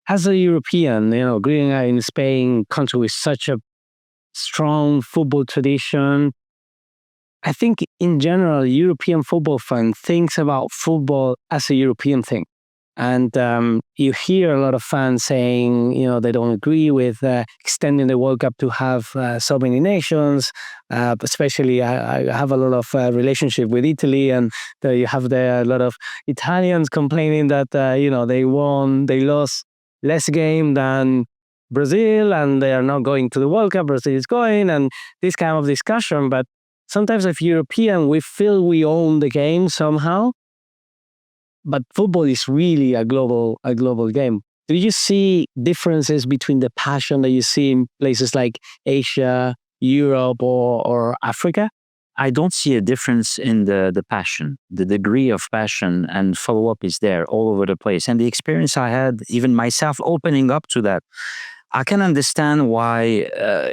As a European, growing up in Spain, country with such a strong football tradition, I think in general, European football fan thinks about football as a European thing. And you hear a lot of fans saying, they don't agree with extending the World Cup to have so many nations. Especially, I have a lot of relationship with Italy, and you have there a lot of Italians complaining that they lost less game than Brazil, and they are not going to the World Cup. Brazil is going, and this kind of discussion. But sometimes, as European, we feel we own the game somehow. But football is really a global game. Do you see differences between the passion that you see in places like Asia, Europe, or Africa? I don't see a difference in the passion. The degree of passion and follow-up is there all over the place. And the experience I had, even myself opening up to that, I can understand why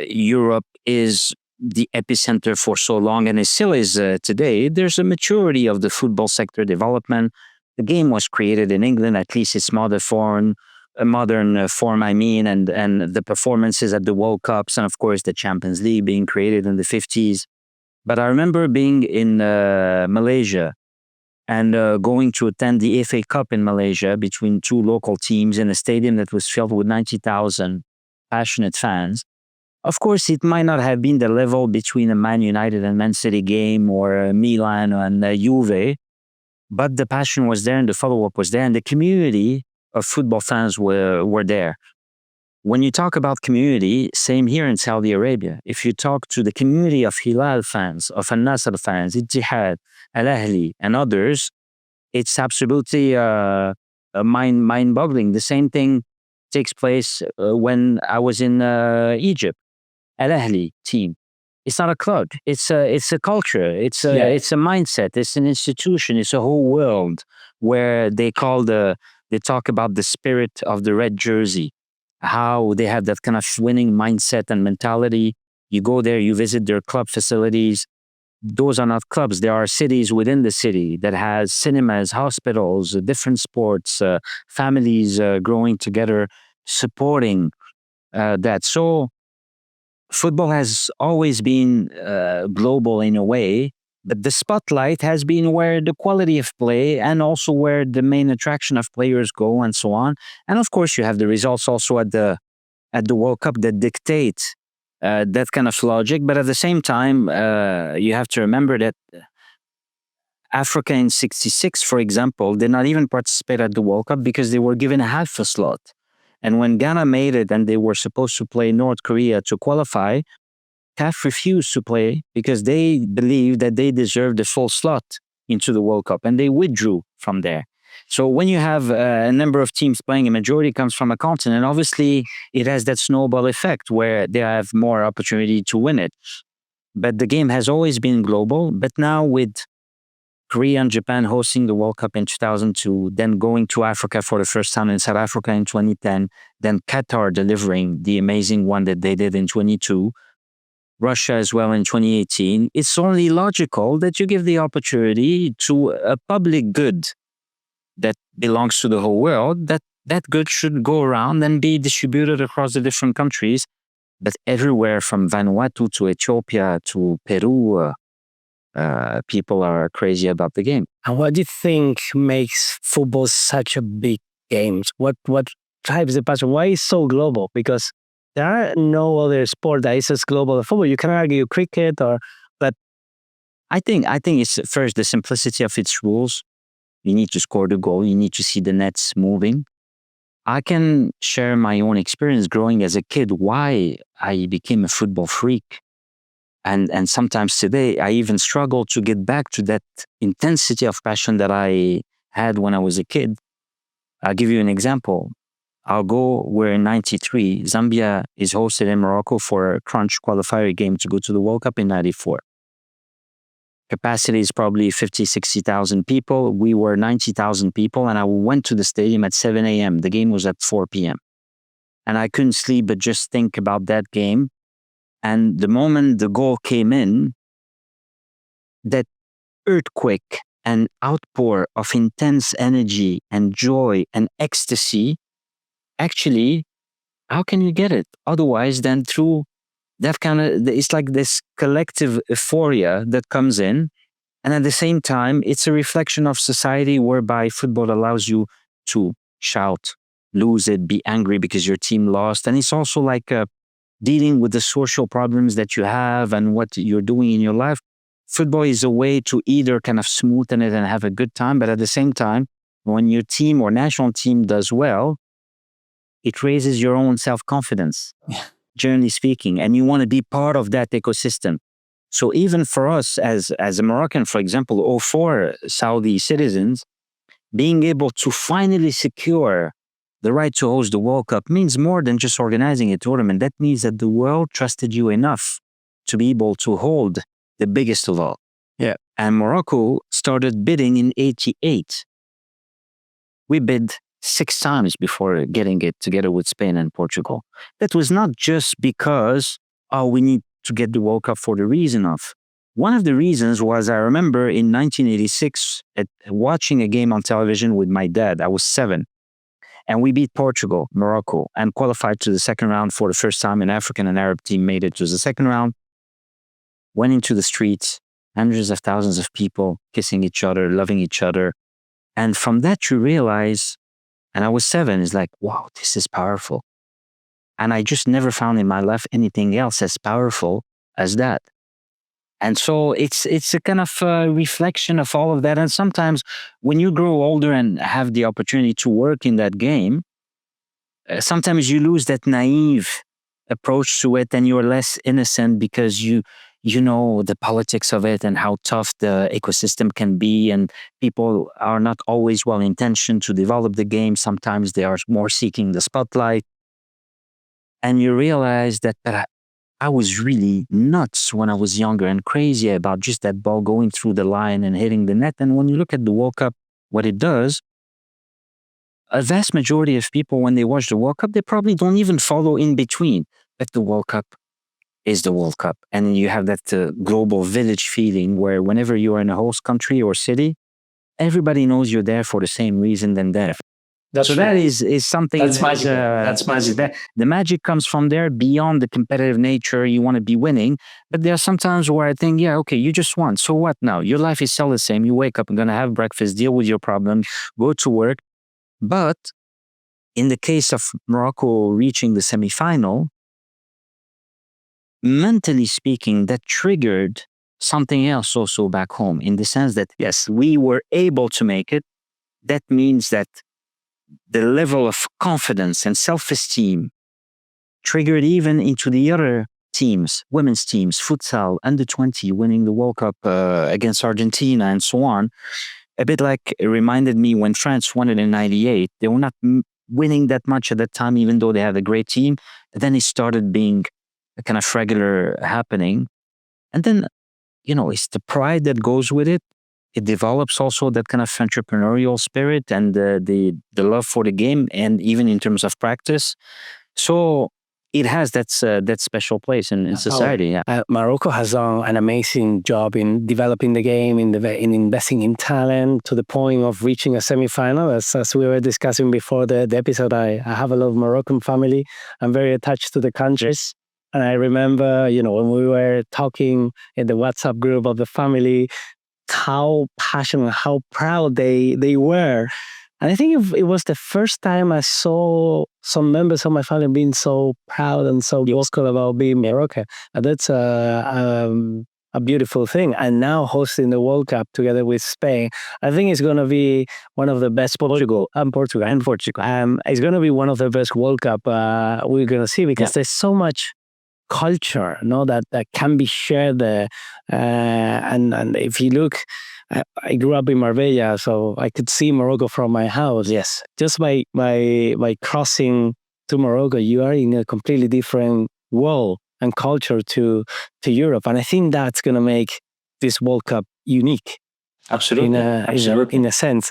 Europe is the epicenter for so long, and it still is today. There's a maturity of the football sector development. The game was created in England, at least its modern form, and the performances at the World Cups, and of course the Champions League being created in the 50s. But I remember being in Malaysia and going to attend the FA Cup in Malaysia between two local teams in a stadium that was filled with 90,000 passionate fans. Of course, it might not have been the level between a Man United and Man City game, or Milan and Juve, but the passion was there and the follow-up was there, and the community of football fans were there. When you talk about community, same here in Saudi Arabia. If you talk to the community of Hilal fans, of Al Nassr fans, Ittihad, Al Ahli, and others, it's absolutely mind-boggling. The same thing takes place when I was in Egypt. Al Ahli team. It's not a club. It's a culture. It's a mindset. It's an institution. It's a whole world where they talk about the spirit of the red jersey, how they have that kind of winning mindset and mentality. You go there, you visit their club facilities. Those are not clubs. There are cities within the city that has cinemas, hospitals, different sports, families growing together, supporting that. So football has always been global in a way, but the spotlight has been where the quality of play and also where the main attraction of players go, and so on. And of course, you have the results also at the World Cup that dictate that kind of logic. But at the same time, you have to remember that Africa in '66, for example, did not even participate at the World Cup because they were given half a slot. And when Ghana made it and they were supposed to play North Korea to qualify, CAF refused to play because they believed that they deserved the full slot into the World Cup, and they withdrew from there. So when you have a number of teams playing, a majority comes from a continent, obviously it has that snowball effect where they have more opportunity to win it. But the game has always been global, but now with Korea and Japan hosting the World Cup in 2002, then going to Africa for the first time in South Africa in 2010, then Qatar delivering the amazing one that they did in 22, Russia as well in 2018, it's only logical that you give the opportunity to a public good that belongs to the whole world, that good should go around and be distributed across the different countries, but everywhere from Vanuatu to Ethiopia to Peru, people are crazy about the game. And what do you think makes football such a big game? What drives the passion? Why is it so global? Because there are no other sport that is as global as football. You can argue cricket, but I think it's first the simplicity of its rules. You need to score the goal. You need to see the nets moving. I can share my own experience growing as a kid, why I became a football freak. And sometimes today, I even struggle to get back to that intensity of passion that I had when I was a kid. I'll give you an example. We're in 93. Zambia is hosted in Morocco for a crunch qualifier game to go to the World Cup in 94. Capacity is probably 50, 60,000 people. We were 90,000 people, and I went to the stadium at 7 a.m. The game was at 4 p.m. And I couldn't sleep but just think about that game. And the moment the goal came in, that earthquake and outpour of intense energy and joy and ecstasy actually, how can you get it otherwise than through that kind of, it's like this collective euphoria that comes in. And at the same time, it's a reflection of society whereby football allows you to shout, lose it, be angry because your team lost. And it's also like dealing with the social problems that you have and what you're doing in your life. Football is a way to either kind of smoothen it and have a good time, but at the same time, when your team or national team does well, it raises your own self-confidence, generally speaking, and you want to be part of that ecosystem. So even for us as a Moroccan, for example, or for Saudi citizens, being able to finally secure the right to host the World Cup means more than just organizing a tournament. That means that the world trusted you enough to be able to hold the biggest of all. Yeah. And Morocco started bidding in '88. We bid 6 times before getting it together with Spain and Portugal. That was not just because, we need to get the World Cup for the reason of. One of the reasons was, I remember in 1986, watching a game on television with my dad. I was 7. And we beat Portugal, Morocco, and qualified to the second round for the first time. An African and Arab team made it to the second round. Went into the streets, hundreds of thousands of people kissing each other, loving each other. And from that, you realize, and I was 7, it's like, wow, this is powerful. And I just never found in my life anything else as powerful as that. And so it's a kind of reflection of all of that. And sometimes when you grow older and have the opportunity to work in that game, sometimes you lose that naive approach to it and you're less innocent because you know the politics of it and how tough the ecosystem can be, and people are not always well-intentioned to develop the game. Sometimes they are more seeking the spotlight. And you realize that I was really nuts when I was younger and crazy about just that ball going through the line and hitting the net. And when you look at the World Cup, what it does, a vast majority of people, when they watch the World Cup, they probably don't even follow in between. But the World Cup is the World Cup. And you have that global village feeling where whenever you are in a host country or city, everybody knows you're there for the same reason than there. That is something that's magical. That's magical. The magic comes from there, beyond the competitive nature. You want to be winning, but there are sometimes where I think, yeah, okay, you just won. So what now? Your life is still the same. You wake up, you're gonna have breakfast, deal with your problem, go to work. But in the case of Morocco reaching the semifinal, mentally speaking, that triggered something else also back home, in the sense that yes, we were able to make it. That means that the level of confidence and self-esteem triggered even into the other teams, women's teams, futsal, under 20, winning the World Cup against Argentina and so on. A bit like it reminded me when France won it in '98. They were not winning that much at that time, even though they had a great team. And then it started being a kind of regular happening. And then, it's the pride that goes with it. It develops also that kind of entrepreneurial spirit and the love for the game, and even in terms of practice. So it has that special place in society. Yeah. Morocco has done an amazing job in developing the game, in investing in talent to the point of reaching a semifinal. As we were discussing before the episode, I have a lot of Moroccan family. I'm very attached to the countries. And I remember, when we were talking in the WhatsApp group of the family, how passionate, how proud they were. And I think it was the first time I saw some members of my family being so proud and so vocal about being Moroccan. And that's a beautiful thing. And now hosting the World Cup together with Spain, I think it's going to be one of the best. Portugal. It's going to be one of the best World Cup we're going to see, because there's so much culture, that can be shared there. And if you look, I grew up in Marbella, so I could see Morocco from my house. Yes. Just by crossing to Morocco, you are in a completely different world and culture to Europe. And I think that's going to make this World Cup unique. Absolutely. In a sense.